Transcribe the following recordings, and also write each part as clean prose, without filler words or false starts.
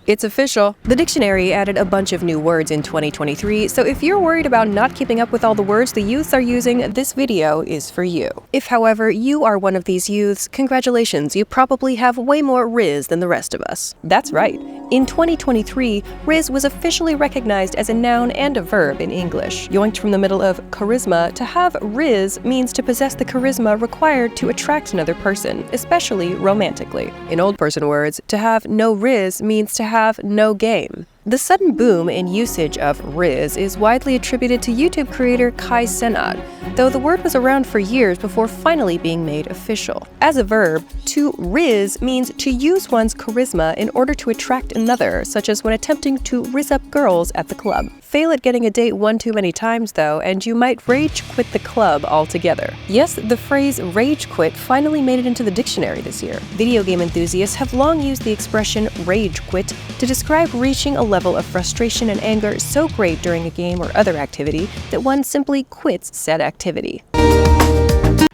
It's official. The dictionary added a bunch of new words in 2023, so if you're worried about not keeping up with all the words the youths are using, this video is for you. If, however, you are one of these youths, congratulations, you probably have way more Rizz than the rest of us. That's right. In 2023, Rizz was officially recognized as a noun and a verb in English. Yoinked from the middle of charisma, to have Rizz means to possess the charisma required to attract another person, especially romantically. In old person words, to have no Rizz means to have no game. The sudden boom in usage of Rizz is widely attributed to YouTube creator Kai Cenat, though the word was around for years before finally being made official. As a verb, to Rizz means to use one's charisma in order to attract another, such as when attempting to rizz up girls at the club. Fail at getting a date one too many times, though, and you might rage quit the club altogether. Yes, the phrase rage quit finally made it into the dictionary this year. Video game enthusiasts have long used the expression rage quit to describe reaching a level of frustration and anger so great during a game or other activity that one simply quits said activity.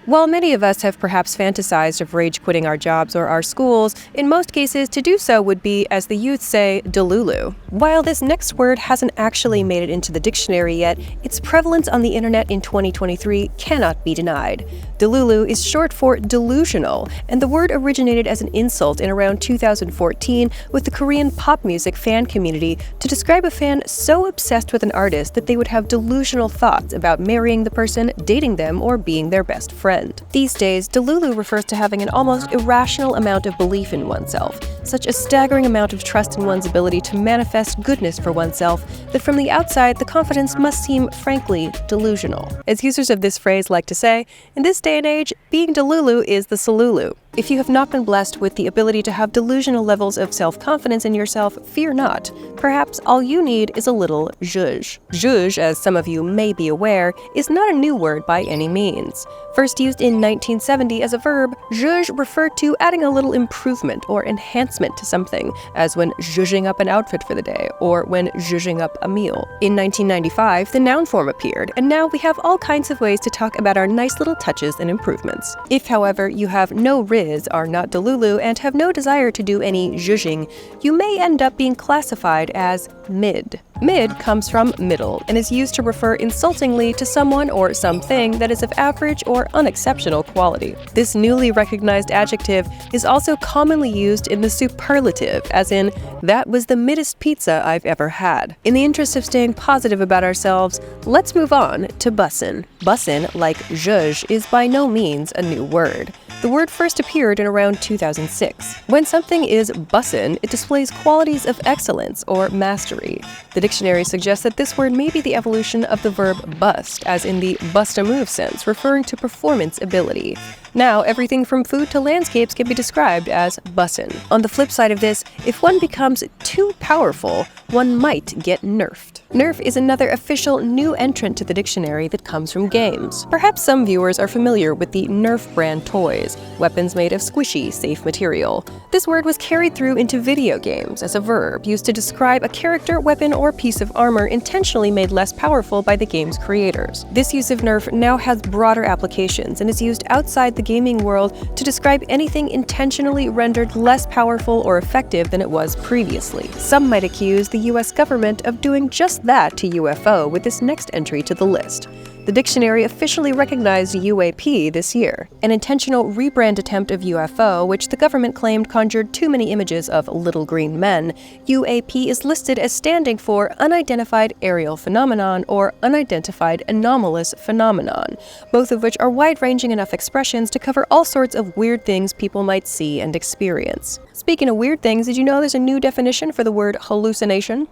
While many of us have perhaps fantasized of rage quitting our jobs or our schools, in most cases to do so would be, as the youth say, Delulu. While this next word hasn't actually made it into the dictionary yet, its prevalence on the internet in 2023 cannot be denied. Delulu is short for delusional, and the word originated as an insult in around 2014 with the Korean pop music fan community to describe a fan so obsessed with an artist that they would have delusional thoughts about marrying the person, dating them, or being their best friend. These days, Delulu refers to having an almost irrational amount of belief in oneself, such a staggering amount of trust in one's ability to manifest goodness for oneself that from the outside the confidence must seem, frankly, delusional. As users of this phrase like to say, in this day and age, being Delulu is the Salulu. If you have not been blessed with the ability to have delusional levels of self-confidence in yourself, fear not. Perhaps all you need is a little Zhuzh. Zhuzh, as some of you may be aware, is not a new word by any means. First used in 1970 as a verb, Zhuzh referred to adding a little improvement or enhancement to something, as when zhuzhing up an outfit for the day, or when zhuzhing up a meal. In 1995, the noun form appeared, and now we have all kinds of ways to talk about our nice little touches and improvements. If, however, you have no Rizz, are not Delulu, and have no desire to do any zhuzhing, you may end up being classified as mid. Mid comes from middle and is used to refer insultingly to someone or something that is of average or unexceptional quality. This newly recognized adjective is also commonly used in the superlative, as in, that was the middest pizza I've ever had. In the interest of staying positive about ourselves, let's move on to Bussin. Bussin, like Zhuzh, is by no means a new word. The word first appeared in around 2006. When something is bussin', it displays qualities of excellence or mastery. The dictionary suggests that this word may be the evolution of the verb bust, as in the bust a move sense, referring to performance ability. Now, everything from food to landscapes can be described as bussin'. On the flip side of this, if one becomes too powerful, one might get nerfed. Nerf is another official new entrant to the dictionary that comes from games. Perhaps some viewers are familiar with the Nerf brand toys, weapons made of squishy, safe material. This word was carried through into video games as a verb used to describe a character, weapon, or piece of armor intentionally made less powerful by the game's creators. This use of Nerf now has broader applications and is used outside the gaming world to describe anything intentionally rendered less powerful or effective than it was previously. Some might accuse the US government of doing just that to UFO with this next entry to the list. The dictionary officially recognized UAP this year, an intentional rebrand attempt of UFO, which the government claimed conjured too many images of little green men. UAP is listed as standing for Unidentified Aerial Phenomenon or Unidentified Anomalous Phenomenon, both of which are wide-ranging enough expressions to cover all sorts of weird things people might see and experience. Speaking of weird things, did you know there's a new definition for the word hallucination?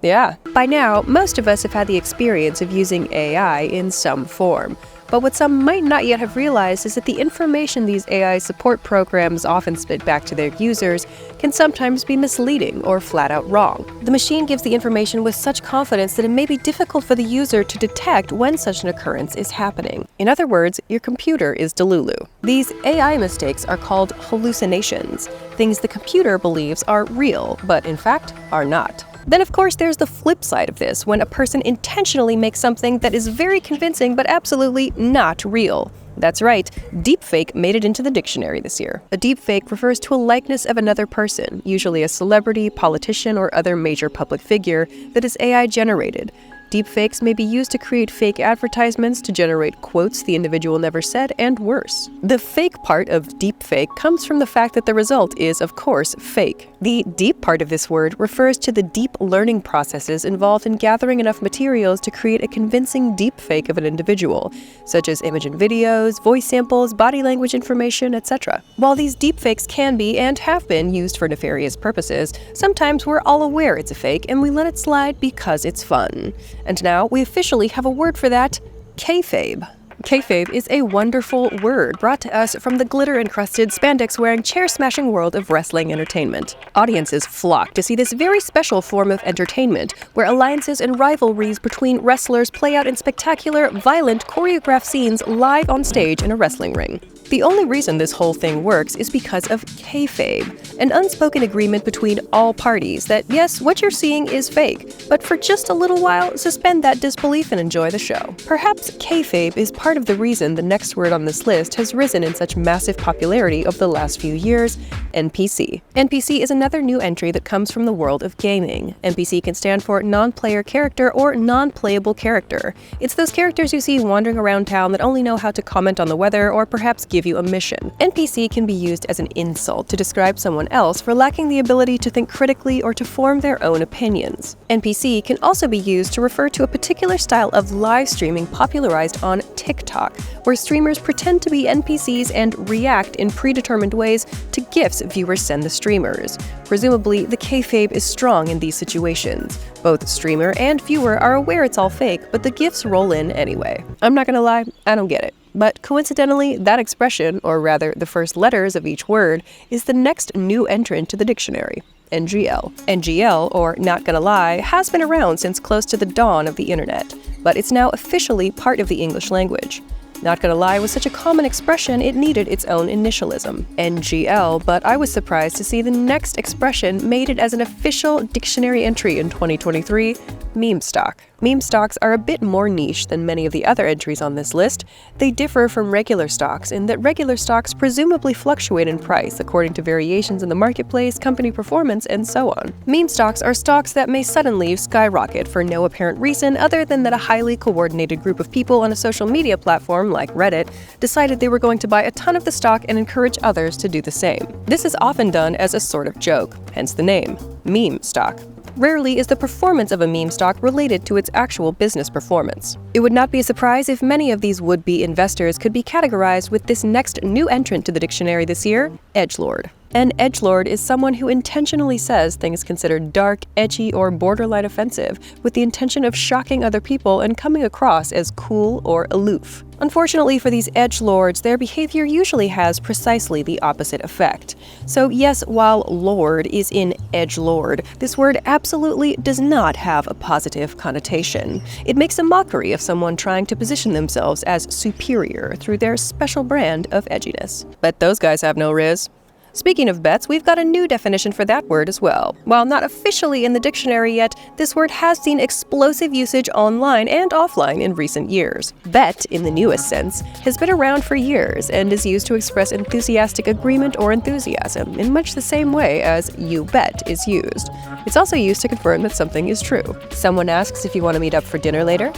Yeah. By now, most of us have had the experience of using AI in some form. But what some might not yet have realized is that the information these AI support programs often spit back to their users can sometimes be misleading or flat out wrong. The machine gives the information with such confidence that it may be difficult for the user to detect when such an occurrence is happening. In other words, your computer is Delulu. These AI mistakes are called hallucinations, things the computer believes are real, but in fact are not. Then, of course, there's the flip side of this, when a person intentionally makes something that is very convincing but absolutely not real. That's right, deepfake made it into the dictionary this year. A deepfake refers to a likeness of another person, usually a celebrity, politician, or other major public figure, that is AI generated. Deepfakes may be used to create fake advertisements, to generate quotes the individual never said, and worse. The fake part of deepfake comes from the fact that the result is, of course, fake. The deep part of this word refers to the deep learning processes involved in gathering enough materials to create a convincing deepfake of an individual, such as image and videos, voice samples, body language information, etc. While these deepfakes can be, and have been, used for nefarious purposes, sometimes we're all aware it's a fake and we let it slide because it's fun. And now we officially have a word for that: Kayfabe. Kayfabe is a wonderful word brought to us from the glitter-encrusted, spandex-wearing, chair-smashing world of wrestling entertainment. Audiences flock to see this very special form of entertainment, where alliances and rivalries between wrestlers play out in spectacular, violent, choreographed scenes live on stage in a wrestling ring. The only reason this whole thing works is because of kayfabe, an unspoken agreement between all parties that, yes, what you're seeing is fake, but for just a little while, suspend that disbelief and enjoy the show. Perhaps kayfabe is part of the reason the next word on this list has risen in such massive popularity over the last few years: NPC. NPC is another new entry that comes from the world of gaming. NPC can stand for non-player character or non-playable character. It's those characters you see wandering around town that only know how to comment on the weather or perhaps give you a mission. NPC can be used as an insult to describe someone else for lacking the ability to think critically or to form their own opinions. NPC can also be used to refer to a particular style of live streaming popularized on TikTok, where streamers pretend to be NPCs and react in predetermined ways to GIFs viewers send the streamers. Presumably, the kayfabe is strong in these situations. Both streamer and viewer are aware it's all fake, but the GIFs roll in anyway. I'm not gonna lie, I don't get it. But coincidentally, that expression, or rather the first letters of each word, is the next new entrant to the dictionary: NGL. NGL, or not gonna lie, has been around since close to the dawn of the internet, but it's now officially part of the English language. Not gonna lie was such a common expression it needed its own initialism, NGL, but I was surprised to see the next expression made it as an official dictionary entry in 2023, meme stock. Meme stocks are a bit more niche than many of the other entries on this list. They differ from regular stocks in that regular stocks presumably fluctuate in price according to variations in the marketplace, company performance, and so on. Meme stocks are stocks that may suddenly skyrocket for no apparent reason other than that a highly coordinated group of people on a social media platform like Reddit decided they were going to buy a ton of the stock and encourage others to do the same. This is often done as a sort of joke, hence the name, meme stock. Rarely is the performance of a meme stock related to its actual business performance. It would not be a surprise if many of these would-be investors could be categorized with this next new entrant to the dictionary this year: Edgelord. An edgelord is someone who intentionally says things considered dark, edgy, or borderline offensive with the intention of shocking other people and coming across as cool or aloof. Unfortunately for these edgelords, their behavior usually has precisely the opposite effect. So yes, while lord is in edgelord, this word absolutely does not have a positive connotation. It makes a mockery of someone trying to position themselves as superior through their special brand of edginess. But those guys have no Rizz. Speaking of bets, we've got a new definition for that word as well. While not officially in the dictionary yet, this word has seen explosive usage online and offline in recent years. Bet, in the newest sense, has been around for years and is used to express enthusiastic agreement or enthusiasm in much the same way as you bet is used. It's also used to confirm that something is true. Someone asks if you want to meet up for dinner later?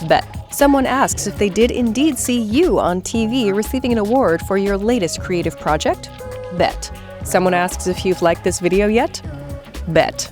Bet. Someone asks if they did indeed see you on TV receiving an award for your latest creative project? Bet. Someone asks if you've liked this video yet? Bet.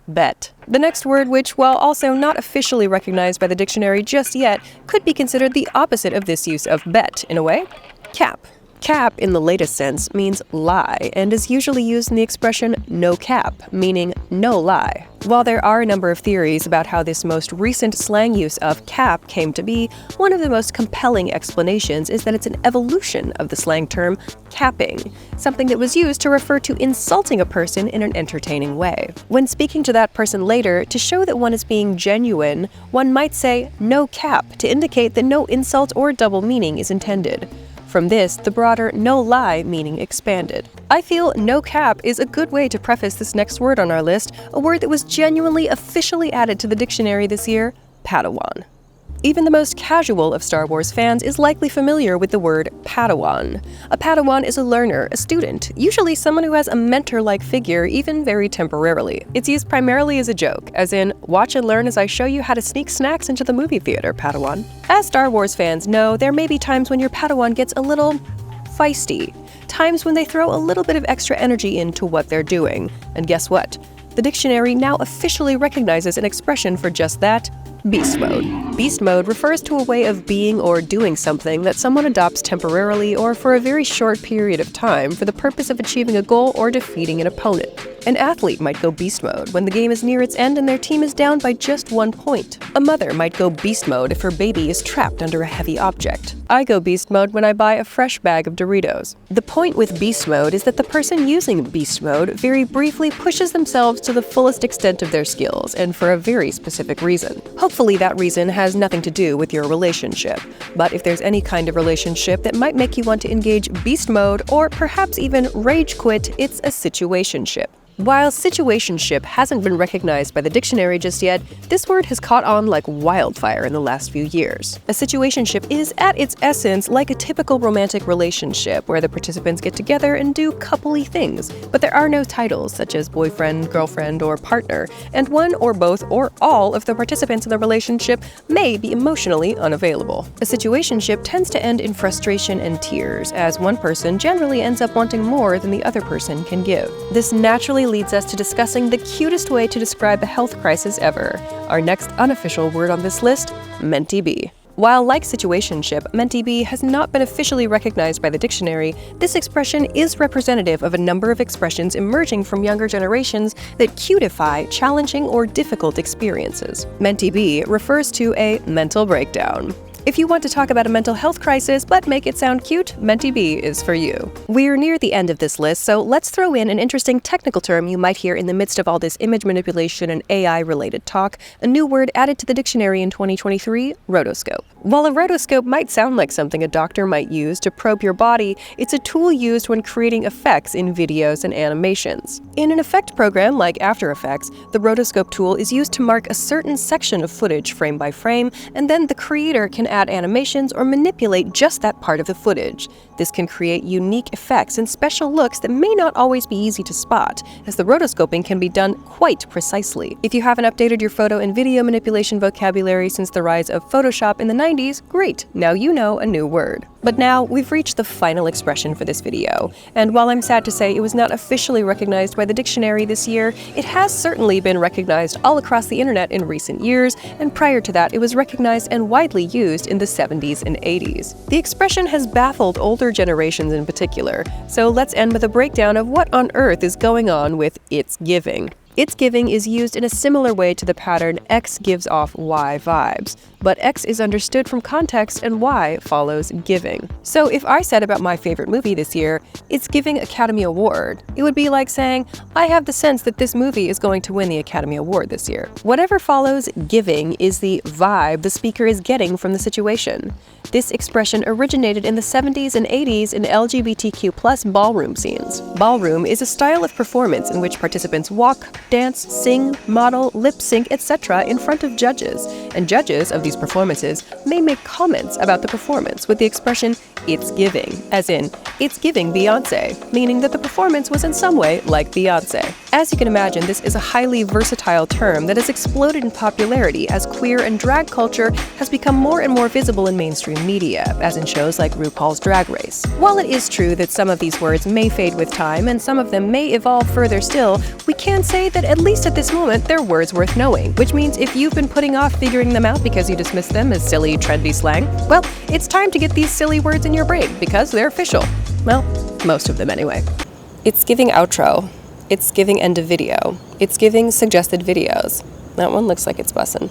Bet. The next word, which, while also not officially recognized by the dictionary just yet, could be considered the opposite of this use of bet in a way: cap. Cap, in the latest sense, means lie, and is usually used in the expression no cap, meaning no lie. While there are a number of theories about how this most recent slang use of cap came to be, one of the most compelling explanations is that it's an evolution of the slang term capping, something that was used to refer to insulting a person in an entertaining way. When speaking to that person later, to show that one is being genuine, one might say no cap to indicate that no insult or double meaning is intended. From this, the broader no lie meaning expanded. I feel no cap is a good way to preface this next word on our list, a word that was genuinely officially added to the dictionary this year: Padawan. Even the most casual of Star Wars fans is likely familiar with the word Padawan. A Padawan is a learner, a student, usually someone who has a mentor-like figure, even very temporarily. It's used primarily as a joke, as in, watch and learn as I show you how to sneak snacks into the movie theater, Padawan. As Star Wars fans know, there may be times when your Padawan gets a little feisty. Times when they throw a little bit of extra energy into what they're doing. And guess what? The dictionary now officially recognizes an expression for just that: beast mode. Beast mode refers to a way of being or doing something that someone adopts temporarily or for a very short period of time for the purpose of achieving a goal or defeating an opponent. An athlete might go beast mode when the game is near its end and their team is down by just 1 point. A mother might go beast mode if her baby is trapped under a heavy object. I go beast mode when I buy a fresh bag of Doritos. The point with beast mode is that the person using beast mode very briefly pushes themselves to the fullest extent of their skills, and for a very specific reason. Hopefully that reason has nothing to do with your relationship, but if there's any kind of relationship that might make you want to engage beast mode or perhaps even rage quit, it's a situationship. While situationship hasn't been recognized by the dictionary just yet, this word has caught on like wildfire in the last few years. A situationship is, at its essence, like a typical romantic relationship where the participants get together and do coupley things, but there are no titles such as boyfriend, girlfriend, or partner, and one or both or all of the participants in the relationship may be emotionally unavailable. A situationship tends to end in frustration and tears, as one person generally ends up wanting more than the other person can give. This naturally leads us to discussing the cutest way to describe a health crisis ever. Our next unofficial word on this list, Menty B. While like situationship, Menty B has not been officially recognized by the dictionary, this expression is representative of a number of expressions emerging from younger generations that cutify challenging or difficult experiences. Menty B refers to a mental breakdown. If you want to talk about a mental health crisis but make it sound cute, Menty B is for you. We're near the end of this list, so let's throw in an interesting technical term you might hear in the midst of all this image manipulation and AI-related talk, a new word added to the dictionary in 2023, rotoscope. While a rotoscope might sound like something a doctor might use to probe your body, it's a tool used when creating effects in videos and animations. In an effect program like After Effects, the rotoscope tool is used to mark a certain section of footage frame by frame, and then the creator can add animations or manipulate just that part of the footage. This can create unique effects and special looks that may not always be easy to spot, as the rotoscoping can be done quite precisely. If you haven't updated your photo and video manipulation vocabulary since the rise of Photoshop in the 90s, great, now you know a new word. But now, we've reached the final expression for this video, and while I'm sad to say it was not officially recognized by the dictionary this year, it has certainly been recognized all across the internet in recent years, and prior to that it was recognized and widely used in the 70s and 80s. The expression has baffled older generations in particular, so let's end with a breakdown of what on earth is going on with "it's giving." It's giving is used in a similar way to the pattern X gives off Y vibes, but X is understood from context and Y follows giving. So if I said about my favorite movie this year, "it's giving Academy Award," it would be like saying, I have the sense that this movie is going to win the Academy Award this year. Whatever follows giving is the vibe the speaker is getting from the situation. This expression originated in the 70s and 80s in LGBTQ+ ballroom scenes. Ballroom is a style of performance in which participants walk, dance, sing, model, lip sync, etc. in front of judges, and judges of these performances may make comments about the performance with the expression "it's giving," as in, "it's giving Beyoncé," meaning that the performance was in some way like Beyoncé. As you can imagine, this is a highly versatile term that has exploded in popularity as queer and drag culture has become more and more visible in mainstream media, as in shows like RuPaul's Drag Race. While it is true that some of these words may fade with time and some of them may evolve further still, we can say that at least at this moment, they're words worth knowing, which means if you've been putting off figuring them out because you dismiss them as silly, trendy slang, well, it's time to get these silly words in your brain because they're official. Well, most of them anyway. It's giving outro. It's giving end of video. It's giving suggested videos. That one looks like it's Bussin.